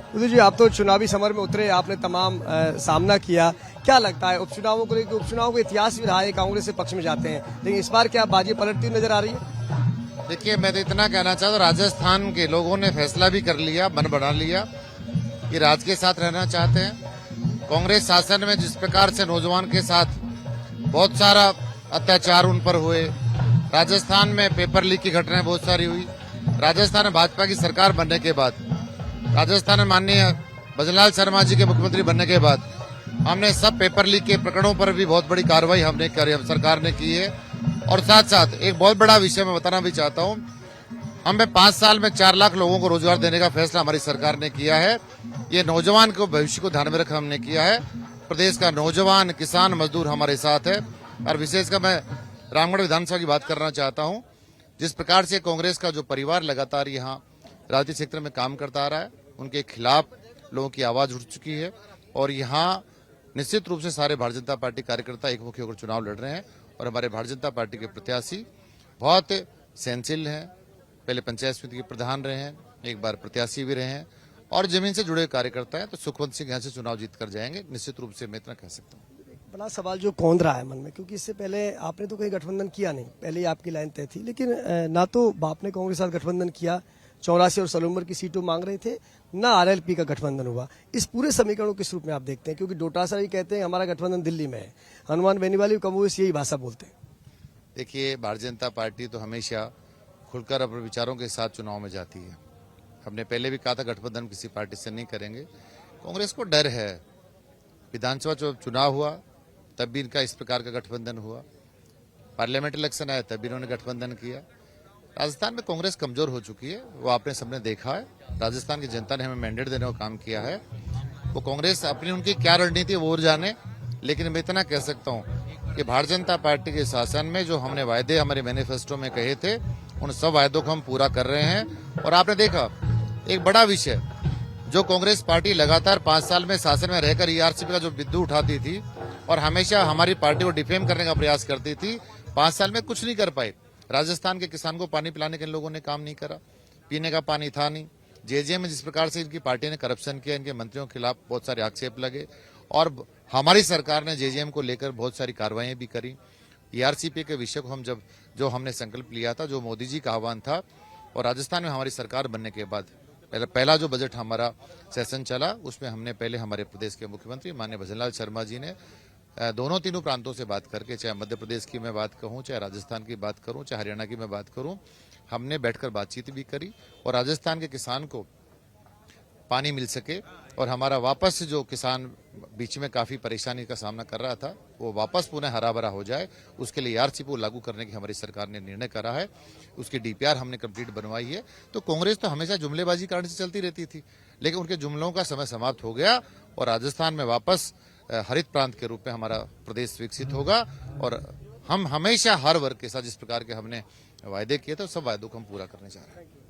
उदय जी, आप तो चुनावी समर में उतरे, आपने तमाम सामना किया। क्या लगता है उपचुनावों को लेकर? उपचुनाव का इतिहास भी रहा है, कांग्रेस के पक्ष में जाते हैं, लेकिन इस बार क्या बाजी पलटती नजर आ रही है? देखिए, मैं तो इतना कहना चाहता हूँ, राजस्थान के लोगों ने फैसला भी कर लिया, मन बना लिया कि राज्य के साथ रहना चाहते हैं। कांग्रेस शासन में जिस प्रकार से नौजवान के साथ बहुत सारा अत्याचार उन पर हुए, राजस्थान में पेपर लीक की घटनाएं बहुत सारी हुई। राजस्थान में भाजपा की सरकार बनने के बाद, राजस्थान में माननीय भजनलाल शर्मा जी के मुख्यमंत्री बनने के बाद हमने सब पेपर लीक के प्रकरणों पर भी बहुत बड़ी कार्रवाई हमने करी, सरकार ने की है। और साथ साथ एक बहुत बड़ा विषय मैं बताना भी चाहता हूं, हमें 5 साल में 4 लाख लोगों को रोजगार देने का फैसला हमारी सरकार ने किया है। ये नौजवान को भविष्य को ध्यान में रख हमने किया है। प्रदेश का नौजवान, किसान, मजदूर हमारे साथ है। और विशेषकर मैं रामगढ़ विधानसभा की बात करना चाहता हूं। जिस प्रकार से कांग्रेस का जो परिवार लगातार यहाँ राजनीतिक क्षेत्र में काम करता आ रहा है, उनके खिलाफ लोगों की आवाज उठ चुकी है। और यहाँ निश्चित रूप से सारे भारतीय जनता पार्टी कार्यकर्ता एकमुखी होकर चुनाव लड़ रहे हैं। और हमारे भारतीय जनता पार्टी के प्रत्याशी बहुत सहनशील हैं। पहले पंचायत समिति के प्रधान रहे हैं, एक बार प्रत्याशी भी रहे हैं, और जमीन से जुड़े कार्यकर्ता हैं। तो सुखवंत सिंह यहाँ से चुनाव जीत कर जाएंगे, निश्चित रूप से मैं इतना कह सकता हूँ। बड़ा सवाल जो कौन रहा है मन में, क्योंकि इससे पहले आपने तो कहीं गठबंधन किया नहीं, पहले ही आपकी लाइन तय थी। लेकिन ना तो बाप ने कांग्रेस के साथ गठबंधन किया, 84 और 16 की सीटों मांग रहे थे, ना आरएलपी का गठबंधन हुआ। इस पूरे समीकरण को किस रूप में आप देखते हैं? क्योंकि डोटासरा जी कहते हैं हमारा गठबंधन दिल्ली में है, हनुमान बेनीवाल कमोवेश यही भाषा बोलते हैं। देखिए, भारतीय जनता पार्टी तो हमेशा खुलकर अपने विचारों के साथ चुनाव में जाती है। हमने पहले भी कहा था गठबंधन किसी पार्टी से नहीं करेंगे। कांग्रेस को डर है। विधानसभा चुनाव हुआ तब भी इनका इस प्रकार का गठबंधन हुआ, पार्लियामेंट इलेक्शन आया तब भी इन्होंने गठबंधन किया। राजस्थान में कांग्रेस कमजोर हो चुकी है, वो आपने सबने देखा है। राजस्थान की जनता ने हमें मैंडेट देने का काम किया है। वो कांग्रेस अपनी उनकी क्या रणनीति है वो और जाने, लेकिन मैं इतना कह सकता हूँ कि भारतीय जनता पार्टी के शासन में जो हमने वायदे हमारे मैनिफेस्टो में कहे थे, उन सब वायदों को हम पूरा कर रहे हैं। और आपने देखा एक बड़ा विषय, जो कांग्रेस पार्टी लगातार 5 साल में शासन में रहकर ईआरसीपी का जो बिंदु उठाती थी और हमेशा हमारी पार्टी को डिफेम करने का प्रयास करती थी, 5 साल में कुछ नहीं कर पाए। राजस्थान के किसान को पानी पिलाने के इन लोगों ने काम नहीं करा, पीने का पानी था नहीं। जेजेएम में जिस प्रकार से इनकी पार्टी ने करप्शन किया, इनके मंत्रियों के खिलाफ बहुत सारे आक्षेप लगे, और हमारी सरकार ने जेजेएम को लेकर बहुत सारी कार्रवाई भी करी। ईआरसीपी के विषय को हम जो हमने संकल्प लिया था, जो मोदी जी का आह्वान था, और राजस्थान में हमारी सरकार बनने के बाद पहला जो बजट हमारा सेशन चला, उसमें हमने पहले हमारे प्रदेश के मुख्यमंत्री माननीय भजनलाल शर्मा जी ने दोनों तीनों प्रांतों से बात करके, चाहे मध्य प्रदेश की मैं बात कहूँ, चाहे राजस्थान की बात करूँ, चाहे हरियाणा की मैं बात करूँ, हमने बैठकर बातचीत भी करी। और राजस्थान के किसान को पानी मिल सके, और हमारा वापस जो किसान बीच में काफी परेशानी का सामना कर रहा था, वो वापस पुनः हरा भरा हो जाए, उसके लिए ईआरसीपी को लागू करने की हमारी सरकार ने निर्णय करा है। उसकी डीपीआर हमने कंप्लीट बनवाई है। तो कांग्रेस तो हमेशा जुमलेबाजी कारण से चलती रहती थी, लेकिन उनके जुमलों का समय समाप्त हो गया, और राजस्थान में वापस हरित प्रांत के रूप में हमारा प्रदेश विकसित होगा। और हम हमेशा हर वर्ग के साथ जिस प्रकार के हमने वायदे किए थे, सब वायदों को हम पूरा करने जा रहे हैं।